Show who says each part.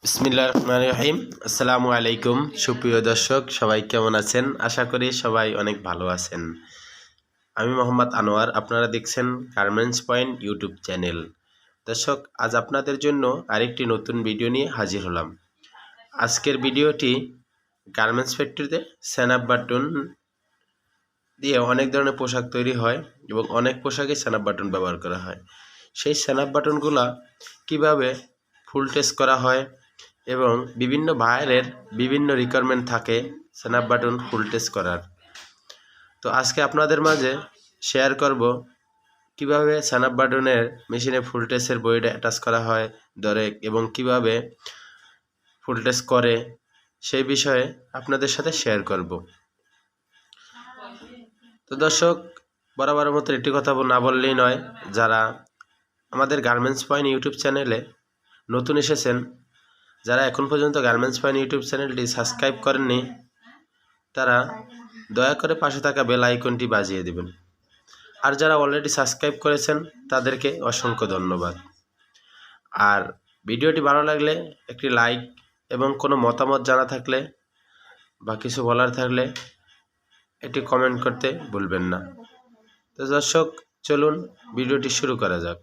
Speaker 1: বিসমিল্লাহির রহমানির রহিম। আসসালামু আলাইকুম সুপ্রিয় দর্শক, সবাই কেমন আছেন? আশা করি সবাই অনেক ভালো আছেন। আমি মোহাম্মদ আনোয়ার, আপনারা দেখছেন গার্মেন্টস পয়েন্ট ইউটিউব চ্যানেল। দর্শক, আজ আপনাদের জন্য আরেকটি নতুন ভিডিও নিয়ে হাজির হলাম। আজকের ভিডিওটি গার্মেন্টস ফ্যাক্টরিতে স্ন্যাপ বাটন দিয়ে অনেক ধরনের পোশাক তৈরি হয় এবং অনেক পোশাকে স্ন্যাপ বাটন ব্যবহার করা হয়। সেই স্ন্যাপ বাটনগুলো কিভাবে ফুল টেস্ট করা হয় এবং বিভিন্ন ভাইয়ের বিভিন্ন রিকোয়ারমেন্ট থাকে স্ন্যাপ বাটন ফুল টেস্ট করার। তো আজকে আপনাদের মাঝে শেয়ার করব কিভাবে স্ন্যাপ বাটনের মেশিনে ফুল টেস্টের বইটা অ্যাটাচ করা হয় ধরে এবং কিভাবে ফুল টেস্ট করে সেই বিষয়ে আপনাদের সাথে শেয়ার করব। তো দর্শক, বরাবরের মতো একটি কথা না বললেই নয়, যারা আমাদের গার্মেন্টস পয়েন্ট ইউটিউব চ্যানেলে নতুন এসেছেন, যারা এখন পর্যন্ত গার্মেন্টস পয়েন্ট ইউটিউব চ্যানেলটি সাবস্ক্রাইব করেননি, তারা দয়া করে পাশে থাকা বেল আইকনটি বাজিয়ে দেবেন। আর যারা অলরেডি সাবস্ক্রাইব করেছেন তাদেরকে অসংখ্য ধন্যবাদ। আর ভিডিওটি ভালো লাগলে একটি লাইক এবং কোনো মতামত জানা থাকলে বা কিছু বলার থাকলে একটি কমেন্ট করতে ভুলবেন না। তো দর্শক, চলুন ভিডিওটি শুরু করা যাক।